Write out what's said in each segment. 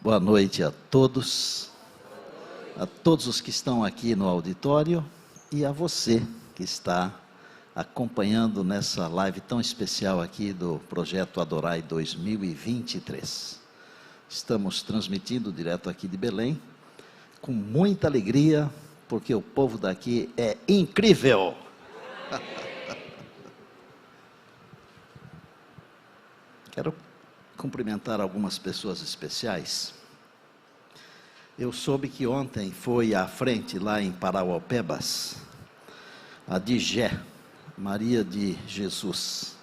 Boa noite a todos os que estão aqui no auditório e a você que está acompanhando nessa live tão especial aqui do Projeto Adorai 2023. Estamos transmitindo direto aqui de Belém, com muita alegria, porque o povo daqui é incrível. Quero cumprimentar algumas pessoas especiais. Eu soube que ontem foi à frente lá em Parauapebas, a Digé, Maria de Jesus.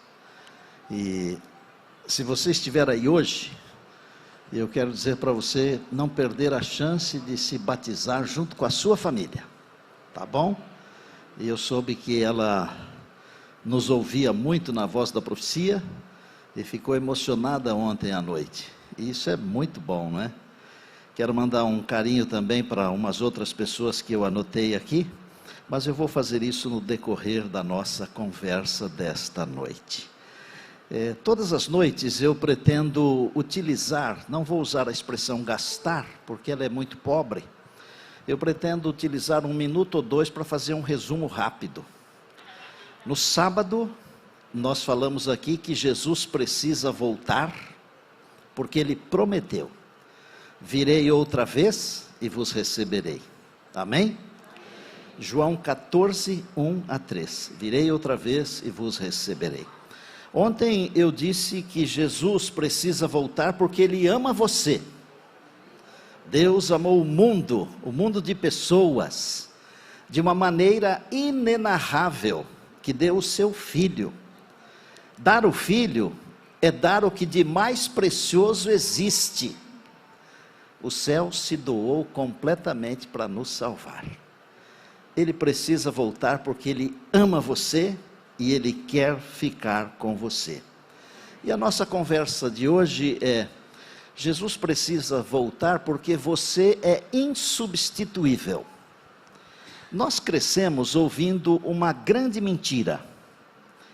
E se você estiver aí hoje, eu quero dizer para você não perder a chance de se batizar junto com a sua família, tá bom? E eu soube que ela nos ouvia muito na Voz da Profecia, e ficou emocionada ontem à noite. E isso é muito bom, não é? Quero mandar um carinho também para umas outras pessoas que eu anotei aqui, mas eu vou fazer isso no decorrer da nossa conversa desta noite. Todas as noites eu pretendo utilizar, não vou usar a expressão gastar, porque ela é muito pobre. Eu pretendo utilizar 1 minuto ou 2 para fazer um resumo rápido. No sábado, nós falamos aqui que Jesus precisa voltar, porque Ele prometeu: virei outra vez e vos receberei. Amém? João 14, 1 a 3. Virei outra vez e vos receberei. Ontem eu disse que Jesus precisa voltar porque Ele ama você. Deus amou o mundo de pessoas, de uma maneira inenarrável, que deu o seu Filho. Dar o Filho é dar o que de mais precioso existe. O céu se doou completamente para nos salvar. Ele precisa voltar porque Ele ama você e Ele quer ficar com você. E a nossa conversa de hoje é: Jesus precisa voltar porque você é insubstituível. Nós crescemos ouvindo uma grande mentira.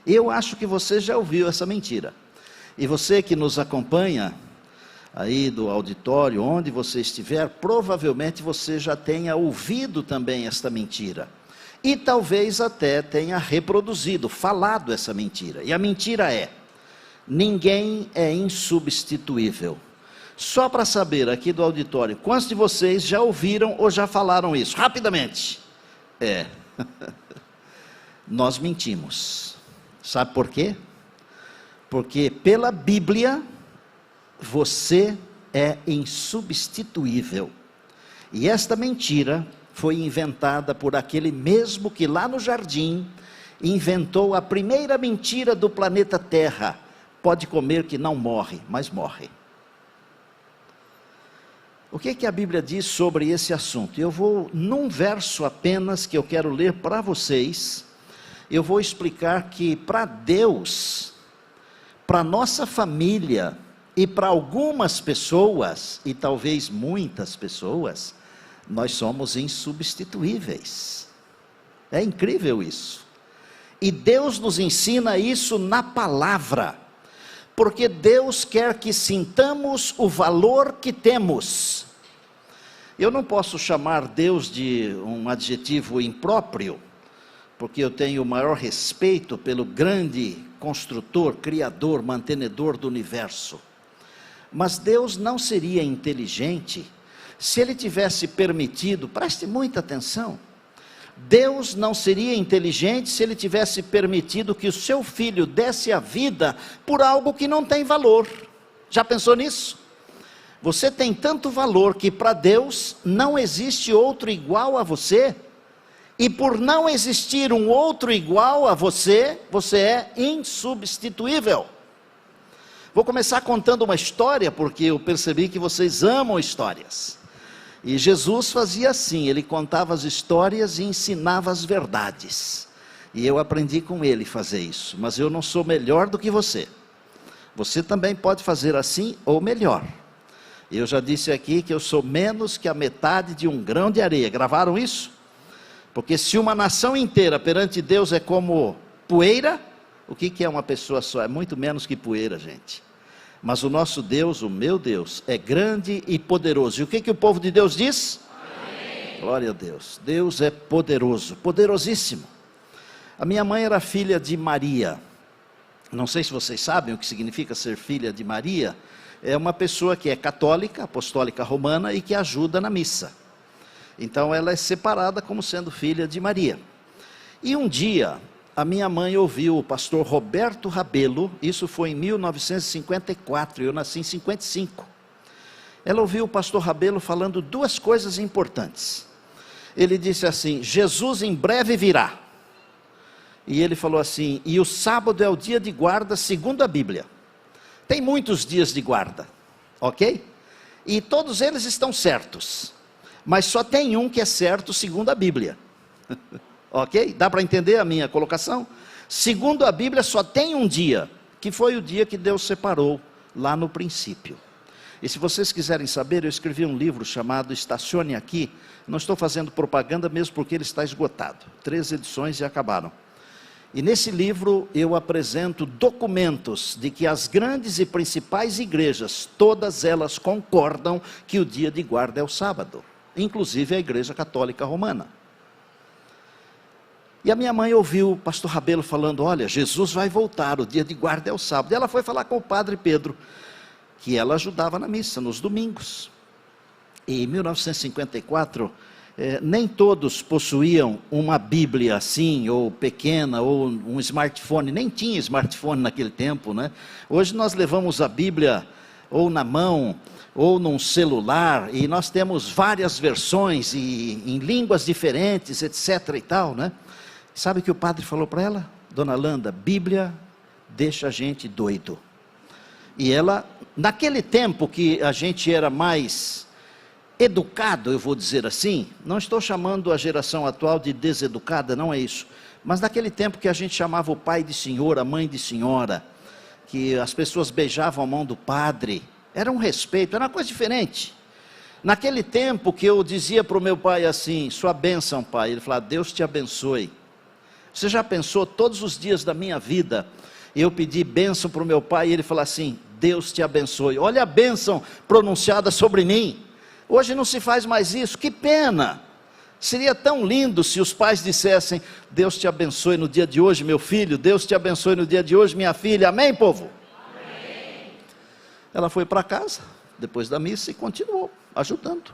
Eu acho que você já ouviu essa mentira. E você que nos acompanha aí do auditório, onde você estiver, provavelmente você já tenha ouvido também esta mentira. E talvez até tenha reproduzido, falado essa mentira. E a mentira é: ninguém é insubstituível. Só para saber aqui do auditório, quantos de vocês já ouviram ou já falaram isso? Rapidamente. Nós mentimos. Sabe por quê? Porque pela Bíblia, você é insubstituível. E esta mentira foi inventada por aquele mesmo que lá no jardim inventou a primeira mentira do planeta Terra: pode comer que não morre, mas morre. O que a Bíblia diz sobre esse assunto? Eu vou, num verso apenas que eu quero ler para vocês, eu vou explicar que para Deus, para nossa família e para algumas pessoas, e talvez muitas pessoas, nós somos insubstituíveis. É incrível isso. E Deus nos ensina isso na palavra, porque Deus quer que sintamos o valor que temos. Eu não posso chamar Deus de um adjetivo impróprio, porque eu tenho o maior respeito pelo grande construtor, criador, mantenedor do universo. Mas Deus não seria inteligente se Ele tivesse permitido, preste muita atenção, Deus não seria inteligente se Ele tivesse permitido que o seu filho desse a vida por algo que não tem valor. Já pensou nisso? Você tem tanto valor que para Deus não existe outro igual a você, e por não existir um outro igual a você, você é insubstituível. Vou começar contando uma história, porque eu percebi que vocês amam histórias. E Jesus fazia assim: Ele contava as histórias e ensinava as verdades. E eu aprendi com Ele fazer isso, mas eu não sou melhor do que você. Você também pode fazer assim ou melhor. Eu já disse aqui que eu sou menos que a metade de um grão de areia. Gravaram isso? Porque se uma nação inteira perante Deus é como poeira, o que é uma pessoa só? É muito menos que poeira, gente. Mas o nosso Deus, o meu Deus, é grande e poderoso. E o que o povo de Deus diz? Amém. Glória a Deus. Deus é poderoso, poderosíssimo. A minha mãe era filha de Maria. Não sei se vocês sabem o que significa ser filha de Maria. É uma pessoa que é católica, apostólica romana e que ajuda na missa. Então ela é separada como sendo filha de Maria. E um dia, a minha mãe ouviu o pastor Roberto Rabelo, isso foi em 1954, eu nasci em 55. Ela ouviu o pastor Rabelo falando duas coisas importantes. Ele disse assim: Jesus em breve virá. E ele falou assim: e o sábado é o dia de guarda segundo a Bíblia. Tem muitos dias de guarda, ok? E todos eles estão certos, mas só tem um que é certo segundo a Bíblia. Ok? Dá para entender a minha colocação? Segundo a Bíblia só tem um dia, que foi o dia que Deus separou lá no princípio. E se vocês quiserem saber, eu escrevi um livro chamado Estacione Aqui. Não estou fazendo propaganda mesmo porque ele está esgotado. 3 edições e acabaram. E nesse livro eu apresento documentos de que as grandes e principais igrejas, todas elas concordam que o dia de guarda é o sábado, inclusive a Igreja Católica Romana. E a minha mãe ouviu o pastor Rabelo falando: olha, Jesus vai voltar, o dia de guarda é o sábado. E ela foi falar com o padre Pedro, que ela ajudava na missa, nos domingos. E em 1954... nem todos possuíam uma Bíblia assim, ou pequena, ou um smartphone. Nem tinha smartphone naquele tempo, né? Hoje nós levamos a Bíblia ou na mão, ou num celular, e nós temos várias versões, e em línguas diferentes, etc. e tal, né? Sabe o que o padre falou para ela? Dona Landa, Bíblia deixa a gente doido. E ela, naquele tempo que a gente era mais educado, eu vou dizer assim, não estou chamando a geração atual de deseducada, não é isso, mas naquele tempo que a gente chamava o pai de senhor, a mãe de senhora, que as pessoas beijavam a mão do padre, era um respeito, era uma coisa diferente. Naquele tempo que eu dizia para o meu pai assim: sua bênção, pai, ele falava: Deus te abençoe. Você já pensou, todos os dias da minha vida, eu pedi bênção para o meu pai, e ele falava assim: Deus te abençoe. Olha a bênção pronunciada sobre mim. Hoje não se faz mais isso, que pena. Seria tão lindo se os pais dissessem: Deus te abençoe no dia de hoje, meu filho, Deus te abençoe no dia de hoje, minha filha, amém, povo? Amém. Ela foi para casa, depois da missa, e continuou ajudando.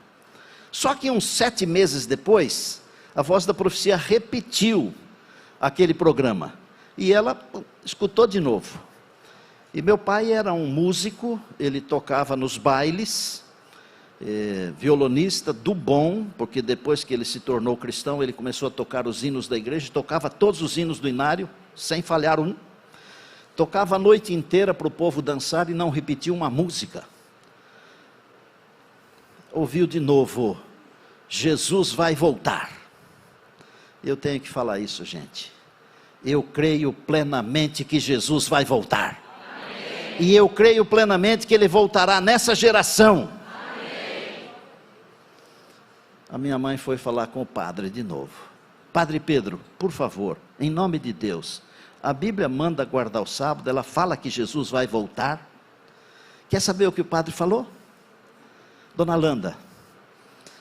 Só que uns 7 meses depois, a Voz da Profecia repetiu aquele programa, e ela escutou de novo. E meu pai era um músico, ele tocava nos bailes, violonista do bom, porque depois que ele se tornou cristão, ele começou a tocar os hinos da igreja, tocava todos os hinos do inário, sem falhar um, tocava a noite inteira para o povo dançar e não repetia uma música. Ouviu de novo: Jesus vai voltar. Eu tenho que falar isso, gente. Eu creio plenamente que Jesus vai voltar. Amém. E eu creio plenamente que Ele voltará nessa geração. A minha mãe foi falar com o padre de novo: Padre Pedro, por favor, em nome de Deus, a Bíblia manda guardar o sábado, ela fala que Jesus vai voltar. Quer saber o que o padre falou? Dona Landa,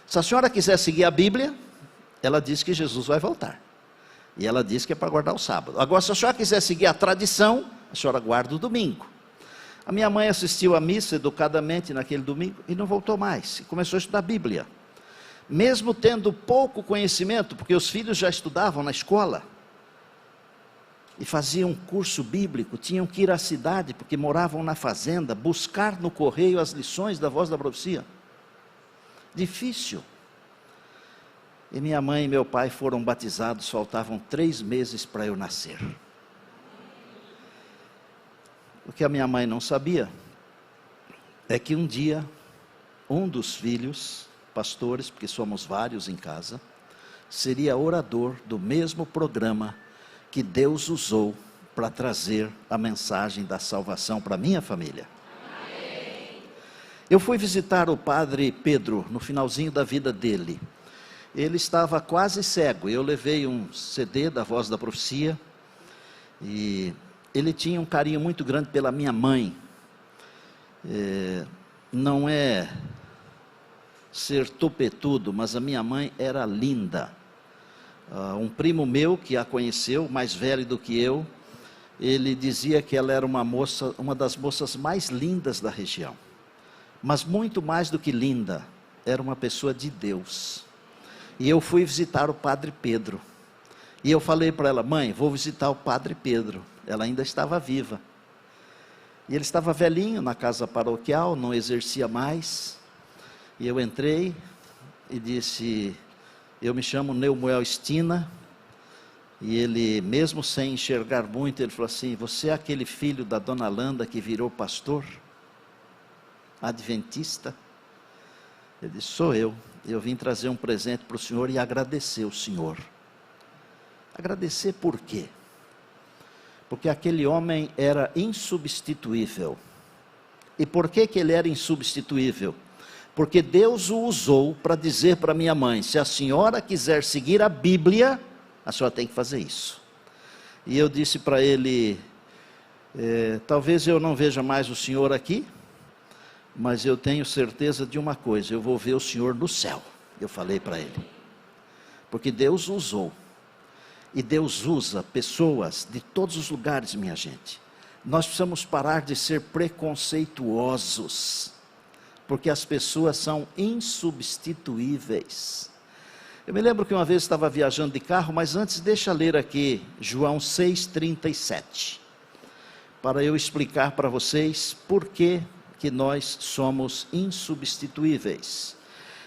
se a senhora quiser seguir a Bíblia, ela diz que Jesus vai voltar, e ela diz que é para guardar o sábado. Agora, se a senhora quiser seguir a tradição, a senhora guarda o domingo. A minha mãe assistiu à missa educadamente naquele domingo e não voltou mais, e começou a estudar a Bíblia. Mesmo tendo pouco conhecimento, porque os filhos já estudavam na escola, e faziam um curso bíblico, tinham que ir à cidade, porque moravam na fazenda, buscar no correio as lições da Voz da Profecia. Difícil. E minha mãe e meu pai foram batizados, faltavam 3 meses para eu nascer. O que a minha mãe não sabia, é que um dia, um dos filhos, pastores, porque somos vários em casa, seria orador do mesmo programa que Deus usou para trazer a mensagem da salvação para a minha família. Amém. Eu fui visitar o padre Pedro no finalzinho da vida dele. Ele estava quase cego. Eu levei um CD da Voz da Profecia, e ele tinha um carinho muito grande pela minha mãe. não é ser topetudo, mas a minha mãe era linda. Um primo meu que a conheceu, mais velho do que eu, ele dizia que ela era uma das moças mais lindas da região. Mas muito mais do que linda, era uma pessoa de Deus. E eu fui visitar o Padre Pedro. E eu falei para ela: mãe, vou visitar o Padre Pedro. Ela ainda estava viva. E ele estava velhinho na casa paroquial, não exercia mais. E eu entrei e disse: eu me chamo Neumoel Stina. E ele, mesmo sem enxergar muito, ele falou assim: você é aquele filho da dona Landa que virou pastor? Adventista? Ele disse: sou eu. Eu vim trazer um presente para o senhor e agradecer o senhor. Agradecer por quê? Porque aquele homem era insubstituível. E por que ele era insubstituível? Porque Deus o usou para dizer para minha mãe: se a senhora quiser seguir a Bíblia, a senhora tem que fazer isso. E eu disse para ele: talvez eu não veja mais o senhor aqui, mas eu tenho certeza de uma coisa: eu vou ver o senhor no céu. Eu falei para ele. Porque Deus usou. E Deus usa pessoas de todos os lugares, minha gente. Nós precisamos parar de ser preconceituosos, porque as pessoas são insubstituíveis. Eu me lembro que uma vez estava viajando de carro, mas antes deixa eu ler aqui João 6,37, para eu explicar para vocês por que nós somos insubstituíveis.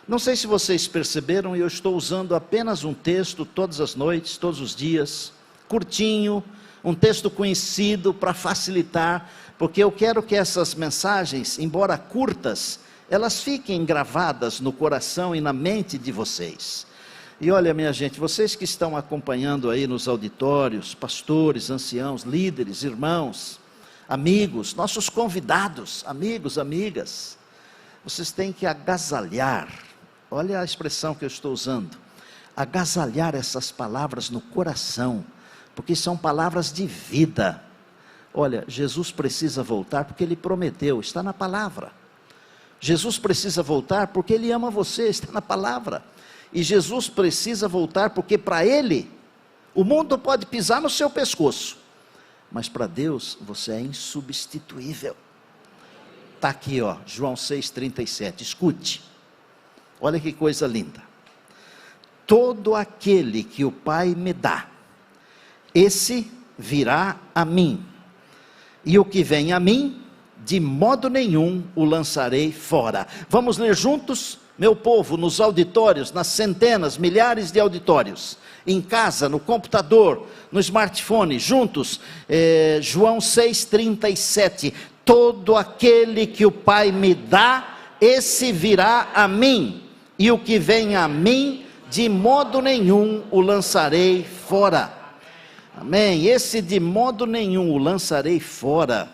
Não sei se vocês perceberam, eu estou usando apenas um texto todas as noites, todos os dias, curtinho, um texto conhecido para facilitar, porque eu quero que essas mensagens, embora curtas, elas fiquem gravadas no coração e na mente de vocês. E olha, minha gente, vocês que estão acompanhando aí nos auditórios, pastores, anciãos, líderes, irmãos, amigos, nossos convidados, amigos, amigas, vocês têm que agasalhar, olha a expressão que eu estou usando, agasalhar essas palavras no coração, porque são palavras de vida. Olha, Jesus precisa voltar porque Ele prometeu, está na palavra. Jesus precisa voltar porque Ele ama você, está na palavra. E Jesus precisa voltar porque para Ele, o mundo pode pisar no seu pescoço, mas para Deus você é insubstituível. Está aqui, ó, João 6,37, escute, olha que coisa linda. Todo aquele que o Pai me dá, esse virá a mim, e o que vem a mim, de modo nenhum o lançarei fora. Vamos ler juntos, meu povo, nos auditórios, nas centenas, milhares de auditórios, em casa, no computador, no smartphone, juntos, João 6,37, todo aquele que o Pai me dá, esse virá a mim, e o que vem a mim, de modo nenhum o lançarei fora. Amém? Esse de modo nenhum o lançarei fora,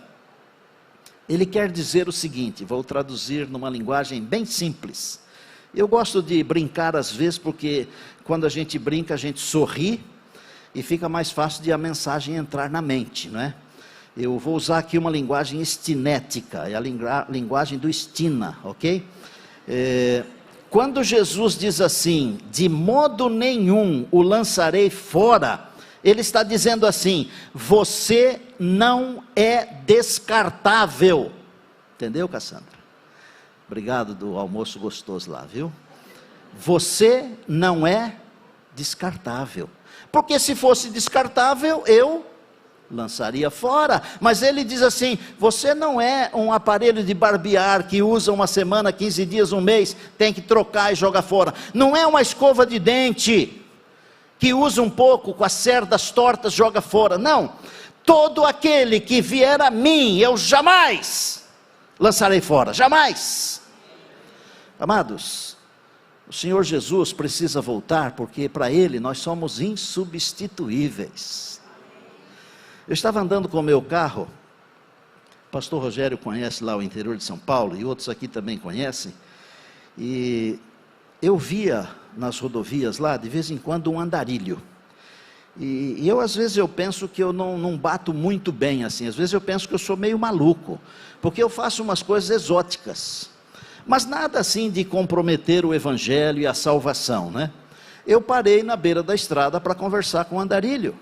ele quer dizer o seguinte, vou traduzir numa linguagem bem simples. Eu gosto de brincar às vezes, porque quando a gente brinca, a gente sorri, e fica mais fácil de a mensagem entrar na mente, não é? Eu vou usar aqui uma linguagem estinética, é a linguagem do Stina, ok? Quando Jesus diz assim, de modo nenhum o lançarei fora, Ele está dizendo assim, você não é descartável. Entendeu, Cassandra? Obrigado do almoço gostoso lá, viu? Você não é descartável. Porque se fosse descartável, eu lançaria fora. Mas ele diz assim, você não é um aparelho de barbear que usa uma semana, 15 dias, um mês, tem que trocar e joga fora. Não é uma escova de dente que usa um pouco, com as cerdas tortas, joga fora. Não, todo aquele que vier a mim, eu jamais lançarei fora, jamais. Amados, o Senhor Jesus precisa voltar, porque para Ele nós somos insubstituíveis. Eu estava andando com o meu carro, o pastor Rogério conhece lá o interior de São Paulo, e outros aqui também conhecem, e eu via nas rodovias lá, de vez em quando, um andarilho. E eu, às vezes, eu penso que eu não bato muito bem, assim. Às vezes eu penso que eu sou meio maluco, porque eu faço umas coisas exóticas. Mas nada assim de comprometer o evangelho e a salvação, né? Eu parei na beira da estrada para conversar com o andarilho.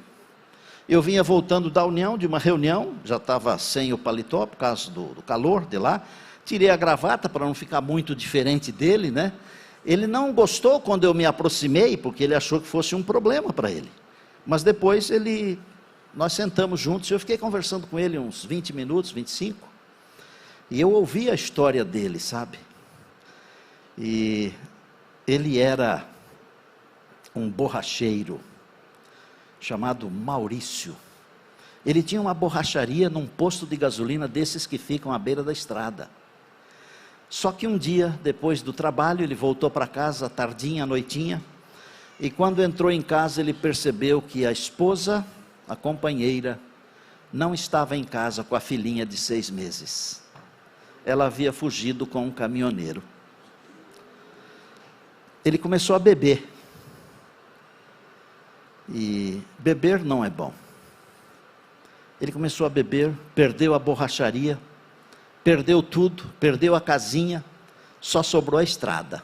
Eu vinha voltando da União, de uma reunião, já estava sem o paletó, por causa do calor de lá. Tirei a gravata para não ficar muito diferente dele, né? Ele não gostou quando eu me aproximei, porque ele achou que fosse um problema para ele. Mas depois nós sentamos juntos, e eu fiquei conversando com ele uns 20 minutos, 25. E eu ouvi a história dele, sabe? E ele era um borracheiro, chamado Maurício. Ele tinha uma borracharia num posto de gasolina desses que ficam à beira da estrada. Só que um dia, depois do trabalho, ele voltou para casa, tardinha, noitinha, e quando entrou em casa, ele percebeu que a esposa, a companheira, não estava em casa com a filhinha de 6 meses. Ela havia fugido com um caminhoneiro. Ele começou a beber. E beber não é bom. Ele começou a beber, perdeu a borracharia, perdeu tudo, perdeu a casinha, só sobrou a estrada.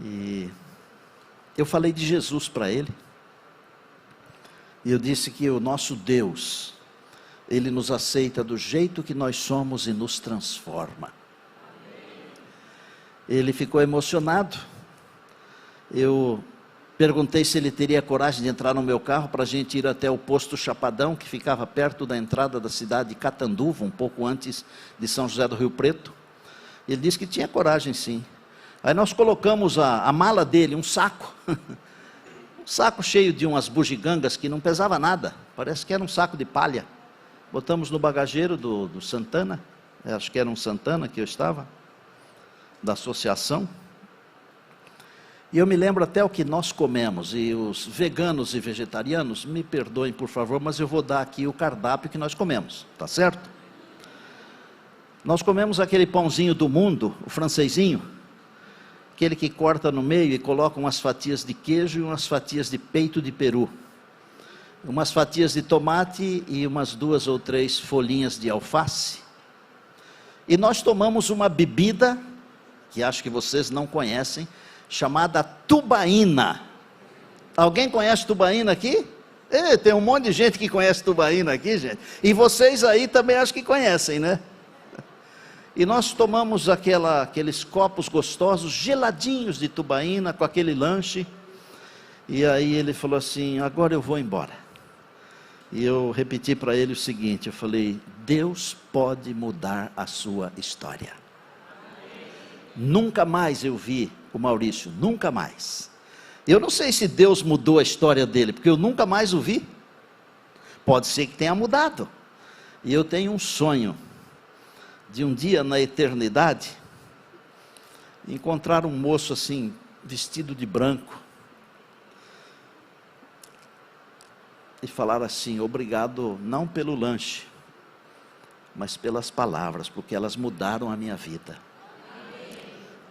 E eu falei de Jesus para ele. E eu disse que o nosso Deus, Ele nos aceita do jeito que nós somos e nos transforma. Ele ficou emocionado. Eu perguntei se ele teria coragem de entrar no meu carro para a gente ir até o posto Chapadão, que ficava perto da entrada da cidade de Catanduva, um pouco antes de São José do Rio Preto. Ele disse que tinha coragem, sim. Aí nós colocamos a mala dele, um saco, um saco cheio de umas bugigangas que não pesava nada, parece que era um saco de palha. Botamos no bagageiro do Santana, acho que era um Santana que eu estava, da associação. E eu me lembro até o que nós comemos, e os veganos e vegetarianos, me perdoem por favor, mas eu vou dar aqui o cardápio que nós comemos, tá certo? Nós comemos aquele pãozinho do mundo, o francesinho, aquele que corta no meio e coloca umas fatias de queijo e umas fatias de peito de peru, umas fatias de tomate e umas 2 ou 3 folhinhas de alface. E nós tomamos uma bebida, que acho que vocês não conhecem, chamada tubaína. Alguém conhece tubaína aqui? Tem um monte de gente que conhece tubaína aqui, gente. E vocês aí também acho que conhecem, né? E nós tomamos aqueles copos gostosos, geladinhos de tubaína, com aquele lanche. E aí ele falou assim, agora eu vou embora. E eu repeti para ele o seguinte, eu falei, Deus pode mudar a sua história. Nunca mais eu vi o Maurício, nunca mais. Eu não sei se Deus mudou a história dele, porque eu nunca mais o vi. Pode ser que tenha mudado. E eu tenho um sonho, de um dia na eternidade, encontrar um moço assim, vestido de branco, e falar assim, obrigado não pelo lanche, mas pelas palavras, porque elas mudaram a minha vida.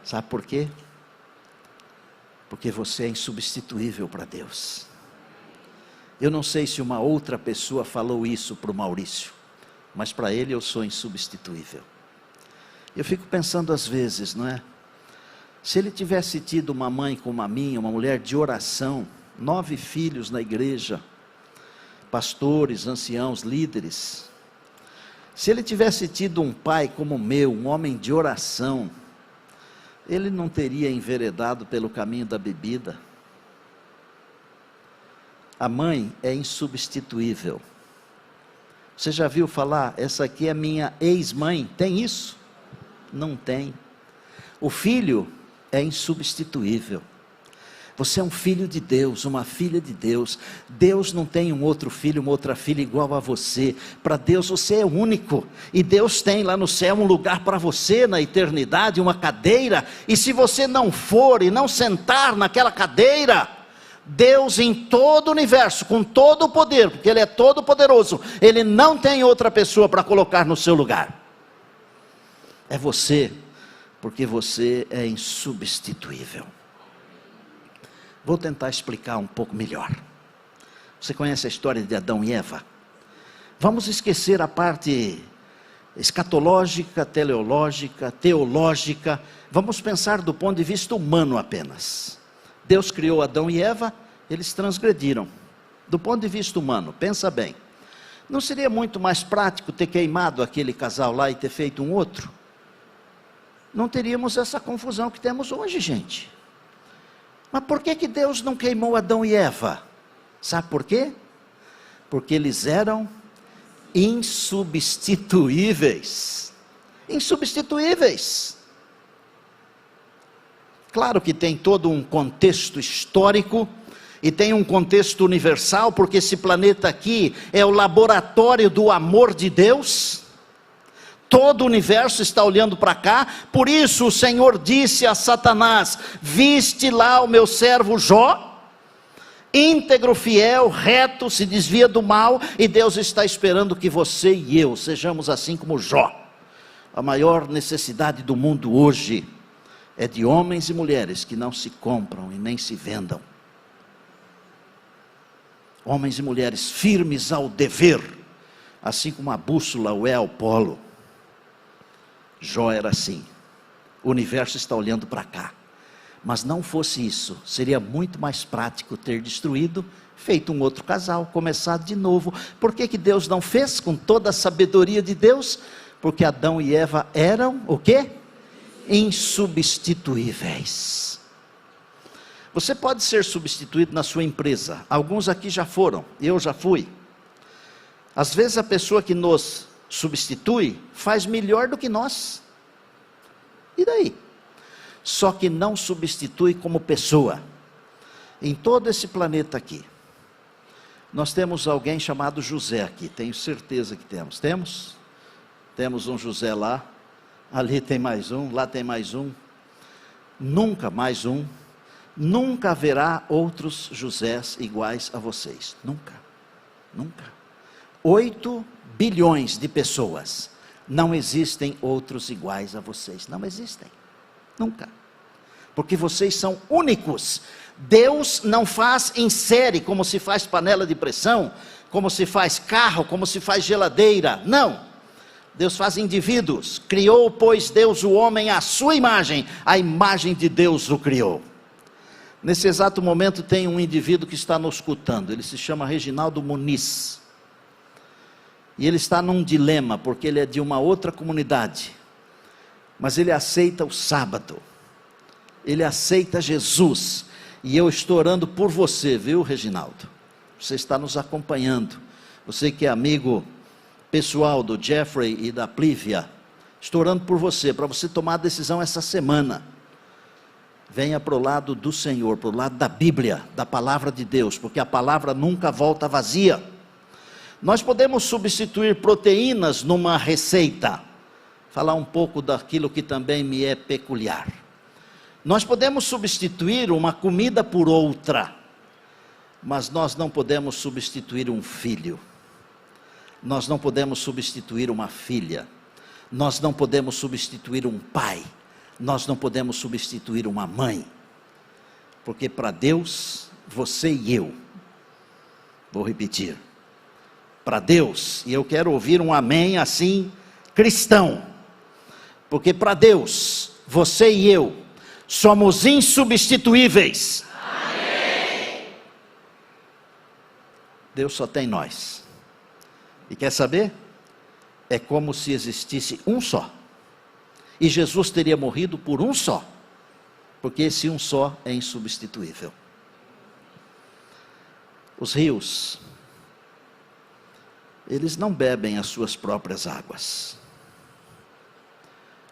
Sabe por quê? Porque você é insubstituível para Deus. Eu não sei se uma outra pessoa falou isso para o Maurício, mas para ele eu sou insubstituível. Eu fico pensando às vezes, não é? Se ele tivesse tido uma mãe como a minha, uma mulher de oração, 9 filhos na igreja, pastores, anciãos, líderes. Se ele tivesse tido um pai como o meu, um homem de oração, ele não teria enveredado pelo caminho da bebida. A mãe é insubstituível. Você já viu falar, essa aqui é minha ex-mãe? Tem isso? Não tem. O filho é insubstituível. Você é um filho de Deus, uma filha de Deus. Deus não tem um outro filho, uma outra filha igual a você. Para Deus você é único. E Deus tem lá no céu um lugar para você na eternidade, uma cadeira. E se você não for e não sentar naquela cadeira, Deus em todo o universo, com todo o poder, porque Ele é todo poderoso, Ele não tem outra pessoa para colocar no seu lugar. É você, porque você é insubstituível. Vou tentar explicar um pouco melhor. Você conhece a história de Adão e Eva? Vamos esquecer a parte escatológica, teleológica, teológica. Vamos pensar do ponto de vista humano apenas. Deus criou Adão e Eva, eles transgrediram. Do ponto de vista humano, pensa bem. Não seria muito mais prático ter queimado aquele casal lá e ter feito um outro? Não teríamos essa confusão que temos hoje, gente. Mas por que Deus não queimou Adão e Eva? Sabe por quê? Porque eles eram insubstituíveis. Insubstituíveis. Claro que tem todo um contexto histórico e tem um contexto universal, porque esse planeta aqui é o laboratório do amor de Deus. Todo o universo está olhando para cá. Por isso o Senhor disse a Satanás: viste lá o meu servo Jó, íntegro, fiel, reto, se desvia do mal, e Deus está esperando que você e eu sejamos assim como Jó. A maior necessidade do mundo hoje é de homens e mulheres que não se compram e nem se vendam. Homens e mulheres firmes ao dever, assim como a bússola o é ao polo. Jó era assim. O universo está olhando para cá. Mas não fosse isso, seria muito mais prático ter destruído, feito um outro casal, começado de novo. Por que Deus não fez com toda a sabedoria de Deus? Porque Adão e Eva eram o quê? Insubstituíveis. Você pode ser substituído na sua empresa. Alguns aqui já foram, eu já fui. Às vezes a pessoa que nos substitui faz melhor do que nós. E daí? Só que não substitui como pessoa. Em todo esse planeta aqui, nós temos alguém chamado José aqui, tenho certeza que temos. Temos? Temos um José lá, ali tem mais um, lá tem mais um. Nunca mais um. Nunca haverá outros Josés iguais a vocês. Nunca. Nunca. 8 bilhões de pessoas. Não existem outros iguais a vocês. Não existem. Nunca. Porque vocês são únicos. Deus não faz em série, como se faz panela de pressão, como se faz carro, como se faz geladeira. Não. Deus faz indivíduos. Criou, pois, Deus o homem à sua imagem. A imagem de Deus o criou. Nesse exato momento tem um indivíduo que está nos escutando. Ele se chama Reginaldo Muniz. E ele está num dilema, porque ele é de uma outra comunidade. Mas ele aceita o sábado. Ele aceita Jesus. E eu estou orando por você, viu, Reginaldo? Você está nos acompanhando. Você que é amigo pessoal do Jeffrey e da Plívia. Estou orando por você, para você tomar a decisão essa semana. Venha para o lado do Senhor, para o lado da Bíblia, da palavra de Deus, porque a palavra nunca volta vazia. Nós podemos substituir proteínas numa receita. Falar um pouco daquilo que também me é peculiar. Nós podemos substituir uma comida por outra, mas nós não podemos substituir um filho. Nós não podemos substituir uma filha. Nós não podemos substituir um pai. Nós não podemos substituir uma mãe. Porque para Deus, você e eu, vou repetir, para Deus, e eu quero ouvir um amém assim, cristão, porque para Deus, você e eu, somos insubstituíveis. Amém. Deus só tem nós. E quer saber? É como se existisse um só. E Jesus teria morrido por um só. Porque esse um só é insubstituível. Os rios, eles não bebem as suas próprias águas.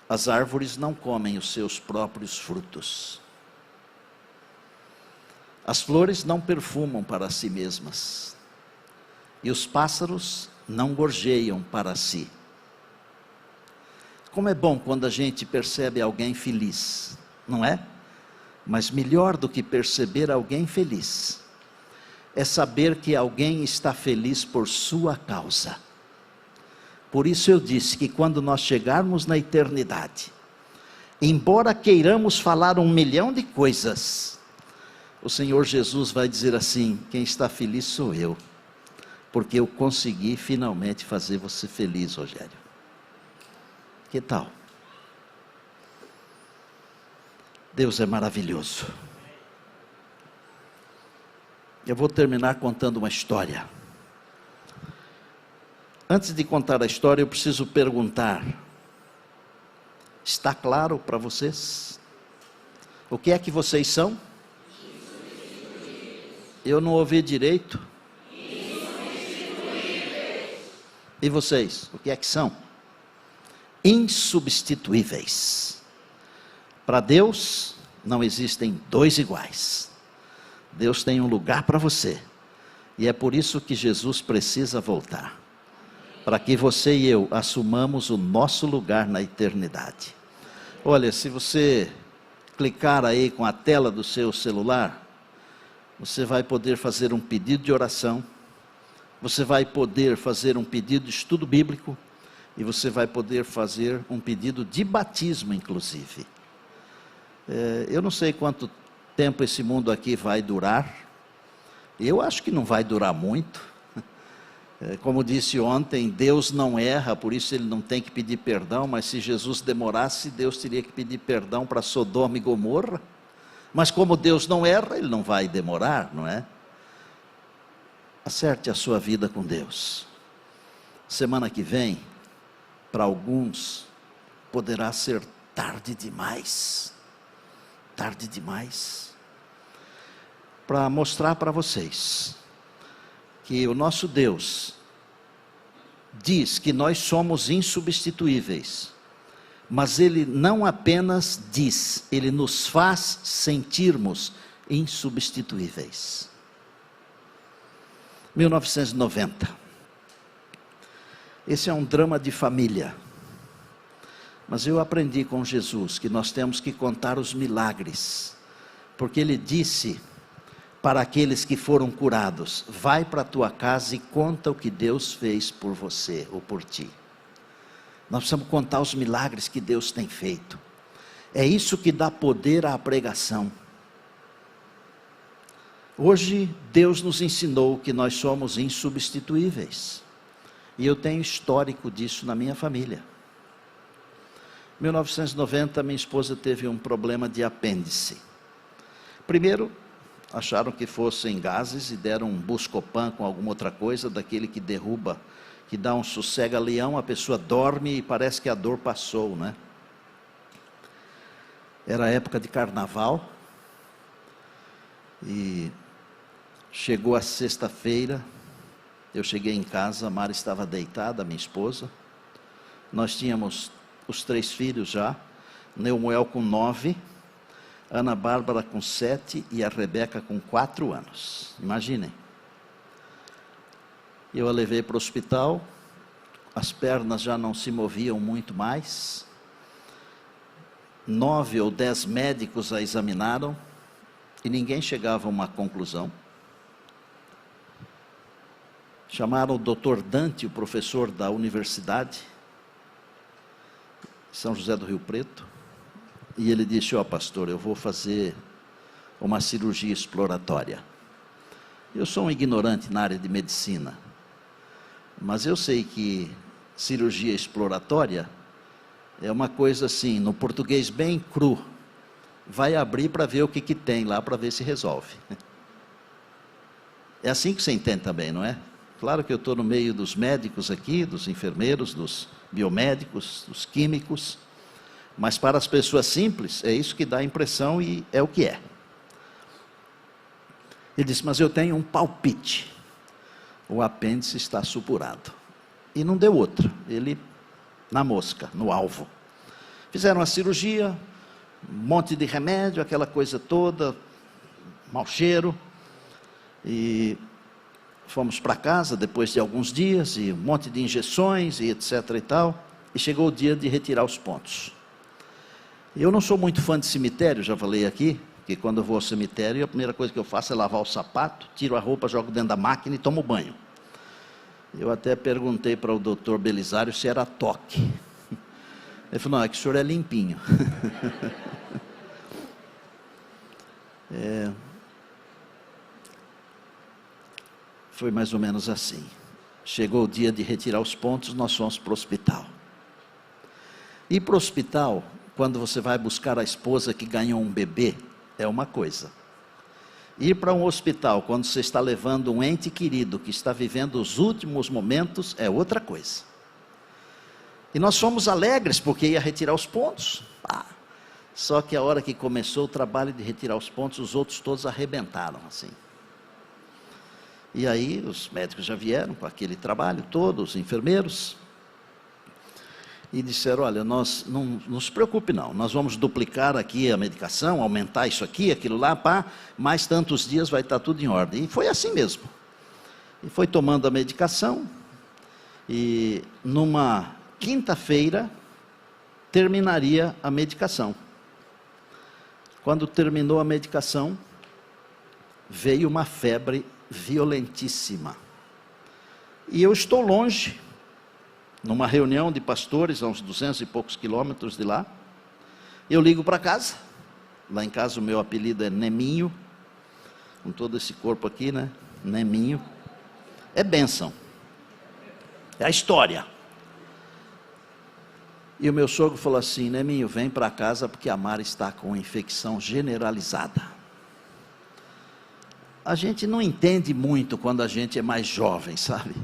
As árvores não comem os seus próprios frutos. As flores não perfumam para si mesmas. E os pássaros não gorjeiam para si. Como é bom quando a gente percebe alguém feliz, não é? Mas melhor do que perceber alguém feliz, é saber que alguém está feliz por sua causa. Por isso eu disse que quando nós chegarmos na eternidade, embora queiramos falar 1 milhão de coisas, o Senhor Jesus vai dizer assim: quem está feliz sou eu, porque eu consegui finalmente fazer você feliz, Rogério. Que tal? Deus é maravilhoso. Eu vou terminar contando uma história. Antes de contar a história, eu preciso perguntar: está claro para vocês? O que é que vocês são? Eu não ouvi direito. E vocês, o que é que são? Insubstituíveis. Para Deus, não existem dois iguais. Deus tem um lugar para você. E é por isso que Jesus precisa voltar. Para que você e eu assumamos o nosso lugar na eternidade. Olha, se você clicar aí com a tela do seu celular, você vai poder fazer um pedido de oração, você vai poder fazer um pedido de estudo bíblico, e você vai poder fazer um pedido de batismo, inclusive. Eu não sei quanto tempo esse mundo aqui vai durar. Eu acho que não vai durar muito. Como disse ontem, Deus não erra, por isso Ele não tem que pedir perdão, mas se Jesus demorasse, Deus teria que pedir perdão para Sodoma e Gomorra. Mas como Deus não erra, Ele não vai demorar, não é? Acerte a sua vida com Deus. Semana que vem, para alguns, poderá ser tarde demais. Tarde demais. Para mostrar para vocês que o nosso Deus diz que nós somos insubstituíveis, mas Ele não apenas diz, Ele nos faz sentirmos insubstituíveis. 1990. Esse é um drama de família. Mas eu aprendi com Jesus que nós temos que contar os milagres, porque Ele disse para aqueles que foram curados: vai para a tua casa e conta o que Deus fez por você ou por ti. Nós precisamos contar os milagres que Deus tem feito. É isso que dá poder à pregação. Hoje Deus nos ensinou que nós somos insubstituíveis. E eu tenho histórico disso na minha família. Em 1990, minha esposa teve um problema de apêndice. Primeiro, acharam que fossem gases e deram um Buscopan com alguma outra coisa, daquele que derruba, que dá um sossega-leão, a pessoa dorme e parece que a dor passou, né? Era época de carnaval, e chegou a sexta-feira, eu cheguei em casa, a Mara estava deitada, minha esposa, nós tínhamos os 3 filhos já, Neumoel com 9, Ana Bárbara com 7 e a Rebeca com 4 anos, imaginem. Eu a levei para o hospital, as pernas já não se moviam muito mais, 9 ou 10 médicos a examinaram, e ninguém chegava a uma conclusão. Chamaram o Dr. Dante, o professor da universidade, São José do Rio Preto, e ele disse: ó pastor, eu vou fazer uma cirurgia exploratória. Eu sou um ignorante na área de medicina, mas eu sei que cirurgia exploratória é uma coisa assim, no português bem cru, vai abrir para ver o que tem lá, para ver se resolve. É assim que você entende também, não é? Claro que eu estou no meio dos médicos aqui, dos enfermeiros, dos biomédicos, dos químicos, mas para as pessoas simples, é isso que dá a impressão e é o que é. Ele disse: mas eu tenho um palpite, o apêndice está supurado. E não deu outra, ele na mosca, no alvo. Fizeram a cirurgia, um monte de remédio, aquela coisa toda, mau cheiro, e fomos para casa depois de alguns dias, e um monte de injeções, e etc e tal, e chegou o dia de retirar os pontos. Eu não sou muito fã de cemitério, já falei aqui, que quando eu vou ao cemitério, a primeira coisa que eu faço é lavar o sapato, tiro a roupa, jogo dentro da máquina e tomo banho. Eu até perguntei para o doutor Belisário se era toque. Ele falou: não, é que o senhor é limpinho. Foi mais ou menos assim. Chegou o dia de retirar os pontos, nós fomos para o hospital. Ir para o hospital, quando você vai buscar a esposa que ganhou um bebê, é uma coisa. Ir para um hospital, quando você está levando um ente querido, que está vivendo os últimos momentos, é outra coisa. E nós fomos alegres, porque ia retirar os pontos. Só que a hora que começou o trabalho de retirar os pontos, os outros todos arrebentaram, assim. E aí os médicos já vieram com aquele trabalho todo, os enfermeiros, e disseram, olha, não se preocupe não, nós vamos duplicar aqui a medicação, aumentar isso aqui, aquilo lá, mais tantos dias vai estar tudo em ordem. E foi assim mesmo. E foi tomando a medicação, e numa quinta-feira terminaria a medicação. Quando terminou a medicação, veio uma febre violentíssima. E eu estou longe, numa reunião de pastores, a uns 200 e poucos quilômetros de lá. Eu ligo para casa. Lá em casa o meu apelido é Neminho, com todo esse corpo aqui, né? Neminho. É bênção. É a história. E o meu sogro falou assim, Neminho, vem para casa porque a Mara está com infecção generalizada. A gente não entende muito quando a gente é mais jovem, sabe?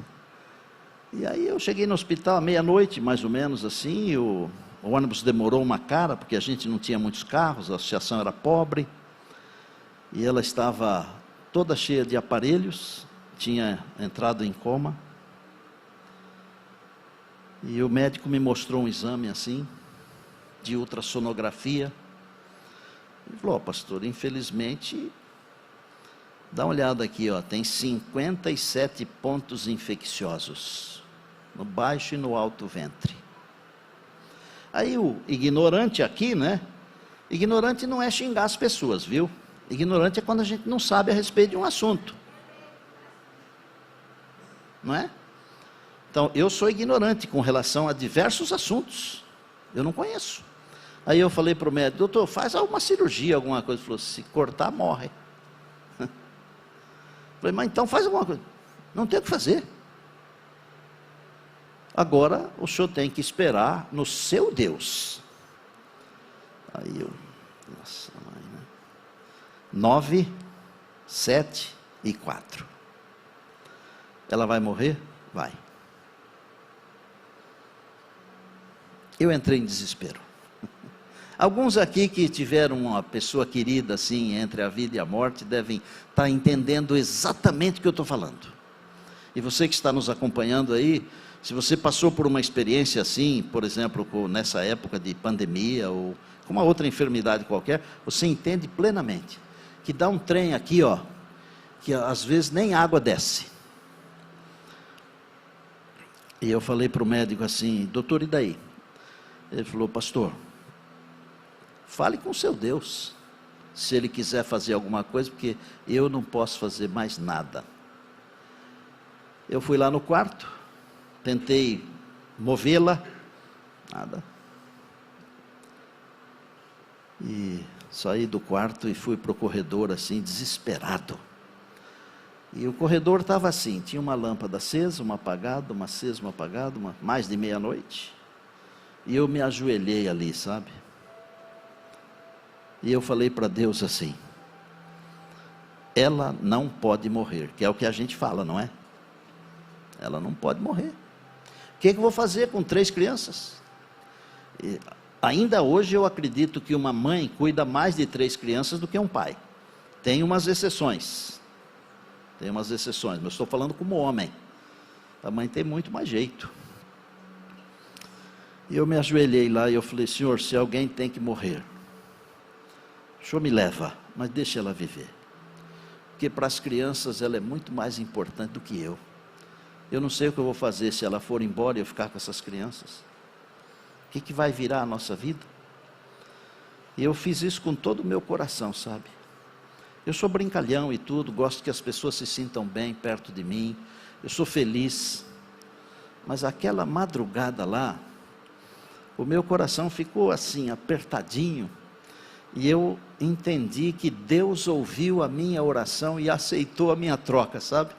E aí eu cheguei no hospital à meia-noite, mais ou menos assim, e o ônibus demorou uma cara, porque a gente não tinha muitos carros, a associação era pobre, e ela estava toda cheia de aparelhos, tinha entrado em coma, e o médico me mostrou um exame assim, de ultrassonografia, e falou, pastor, infelizmente, dá uma olhada aqui, tem 57 pontos infecciosos, no baixo e no alto ventre. Aí o ignorante aqui, né? Ignorante não é xingar as pessoas, viu? Ignorante é quando a gente não sabe a respeito de um assunto. Não é? Então, eu sou ignorante com relação a diversos assuntos. Eu não conheço. Aí eu falei para o médico, doutor, faz alguma cirurgia, alguma coisa. Ele falou, se cortar, morre. Falei, mas então faz alguma coisa. Não tem o que fazer. Agora o senhor tem que esperar no seu Deus. Aí eu, nossa mãe, né? 9, 7 e 4. Ela vai morrer? Vai. Eu entrei em desespero. Alguns aqui que tiveram uma pessoa querida assim, entre a vida e a morte, devem estar entendendo exatamente o que eu estou falando. E você que está nos acompanhando aí, se você passou por uma experiência assim, por exemplo, nessa época de pandemia, ou com uma outra enfermidade qualquer, você entende plenamente, que dá um trem aqui, que às vezes nem água desce. E eu falei para o médico assim, doutor, e daí? Ele falou, pastor, fale com o seu Deus, se Ele quiser fazer alguma coisa, porque eu não posso fazer mais nada. Eu fui lá no quarto, tentei movê-la, nada. E saí do quarto e fui para o corredor assim, desesperado. E o corredor estava assim, tinha uma lâmpada acesa, uma apagada, uma acesa, uma apagada, mais de meia-noite. E eu me ajoelhei ali, sabe? E eu falei para Deus assim, ela não pode morrer, que é o que a gente fala, não é? Ela não pode morrer. O que eu vou fazer com 3 crianças? E ainda hoje eu acredito que uma mãe cuida mais de 3 crianças do que um pai. Tem umas exceções. Tem umas exceções, mas eu estou falando como homem. A mãe tem muito mais jeito. E eu me ajoelhei lá e eu falei, Senhor, se alguém tem que morrer, o Senhor me leva, mas deixa ela viver. Porque para as crianças ela é muito mais importante do que eu. Eu não sei o que eu vou fazer se ela for embora e eu ficar com essas crianças. O que vai virar a nossa vida? E eu fiz isso com todo o meu coração, sabe? Eu sou brincalhão e tudo, gosto que as pessoas se sintam bem perto de mim. Eu sou feliz. Mas aquela madrugada lá, o meu coração ficou assim, apertadinho. E eu entendi que Deus ouviu a minha oração e aceitou a minha troca, sabe?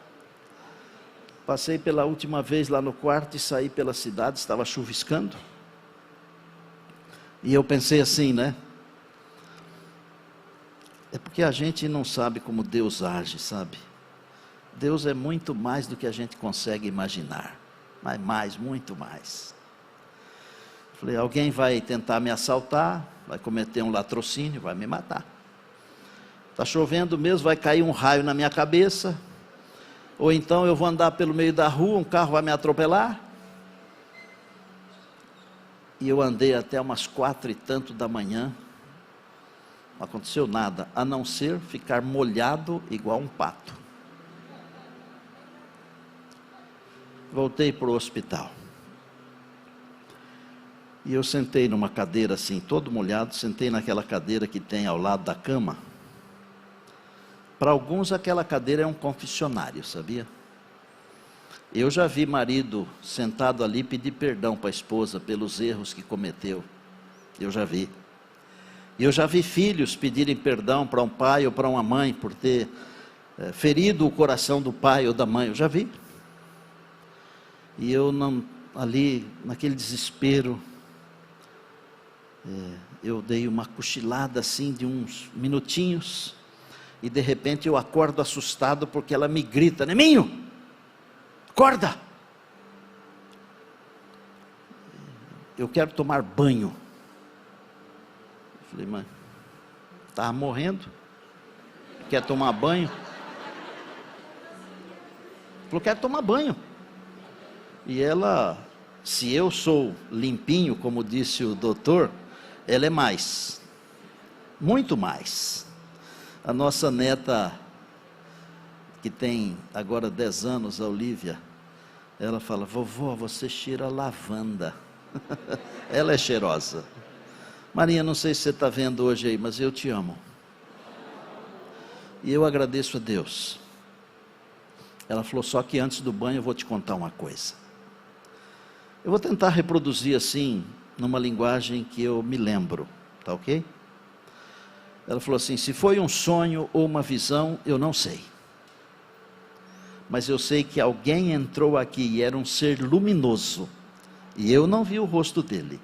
Passei pela última vez lá no quarto e saí pela cidade, estava chuviscando. E eu pensei assim, né? É porque a gente não sabe como Deus age, sabe? Deus é muito mais do que a gente consegue imaginar. Mas mais, muito mais. Falei, alguém vai tentar me assaltar, vai cometer um latrocínio, vai me matar. Está chovendo mesmo, vai cair um raio na minha cabeça. Ou então eu vou andar pelo meio da rua, um carro vai me atropelar. E eu andei até umas 4 e tanto da manhã. Não aconteceu nada, a não ser ficar molhado igual um pato. Voltei para o hospital. E eu sentei numa cadeira assim, todo molhado, sentei naquela cadeira que tem ao lado da cama. Para alguns aquela cadeira é um confessionário, sabia? Eu já vi marido sentado ali pedir perdão para a esposa pelos erros que cometeu. Eu já vi. Eu já vi filhos pedirem perdão para um pai ou para uma mãe por ter ferido o coração do pai ou da mãe. Eu já vi. E eu não, ali, naquele desespero, eu dei uma cochilada assim de uns minutinhos. E de repente eu acordo assustado porque ela me grita, Neminho, acorda! Eu quero tomar banho. Eu falei, mãe, estava morrendo, quer tomar banho? Falou, quero tomar banho. E ela, se eu sou limpinho, como disse o doutor, ela é mais, muito mais. A nossa neta, que tem agora 10 anos, a Olívia, ela fala, vovó, você cheira lavanda. Ela é cheirosa. Marinha, não sei se você está vendo hoje aí, mas eu te amo. E eu agradeço a Deus. Ela falou, só que antes do banho eu vou te contar uma coisa. Eu vou tentar reproduzir assim, numa linguagem que eu me lembro, tá ok? Ela falou assim, se foi um sonho ou uma visão, eu não sei. Mas eu sei que alguém entrou aqui e era um ser luminoso. E eu não vi o rosto dele.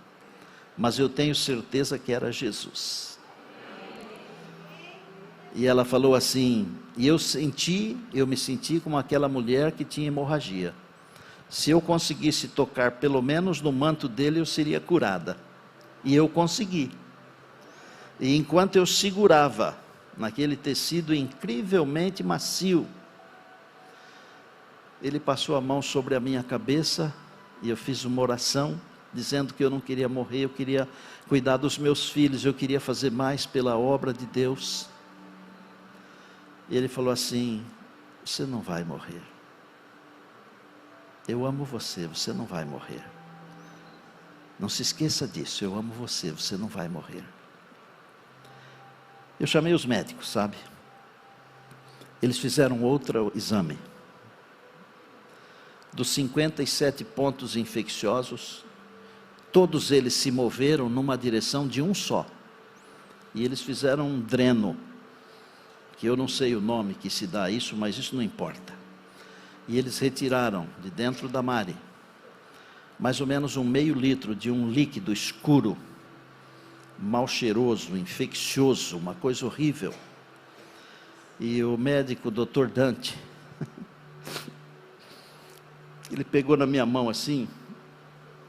Mas eu tenho certeza que era Jesus. E ela falou assim, e eu me senti como aquela mulher que tinha hemorragia. Se eu conseguisse tocar pelo menos no manto dele, eu seria curada. E eu consegui. E enquanto eu segurava naquele tecido incrivelmente macio, ele passou a mão sobre a minha cabeça e eu fiz uma oração, dizendo que eu não queria morrer, eu queria cuidar dos meus filhos, eu queria fazer mais pela obra de Deus. E ele falou assim, você não vai morrer. Eu amo você, você não vai morrer. Não se esqueça disso, eu amo você, você não vai morrer. Eu chamei os médicos, sabe? Eles fizeram outro exame. Dos 57 pontos infecciosos, todos eles se moveram numa direção de um só. E eles fizeram um dreno, que eu não sei o nome que se dá a isso, mas isso não importa. E eles retiraram de dentro da Mari, mais ou menos 1/2 litro de um líquido escuro, mal cheiroso, infeccioso, uma coisa horrível. E o médico, o Dr. Dante, ele pegou na minha mão assim,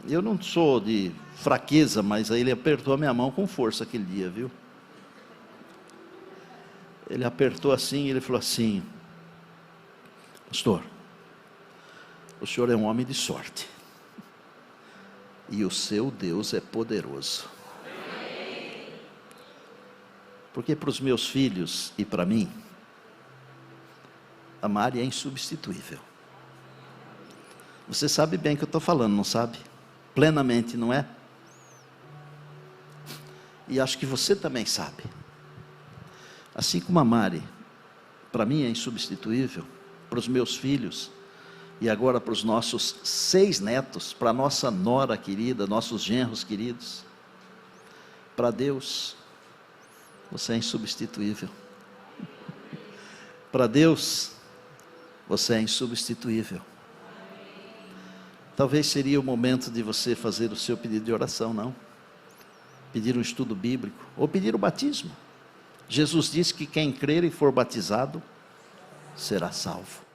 eu não sou de fraqueza, mas aí ele apertou a minha mão com força aquele dia, viu? Ele apertou assim e ele falou assim, pastor, o senhor é um homem de sorte, e o seu Deus é poderoso. Porque para os meus filhos e para mim, a Mari é insubstituível. Você sabe bem o que eu estou falando, não sabe? Plenamente, não é? E acho que você também sabe. Assim como a Mari, para mim é insubstituível, para os meus filhos, e agora para os nossos 6 netos, para a nossa nora querida, nossos genros queridos. Para Deus, você é insubstituível. Para Deus, você é insubstituível. talvez seria o momento de você fazer o seu pedido de oração, não? Pedir um estudo bíblico, ou pedir o batismo. Jesus disse que quem crer e for batizado, será salvo.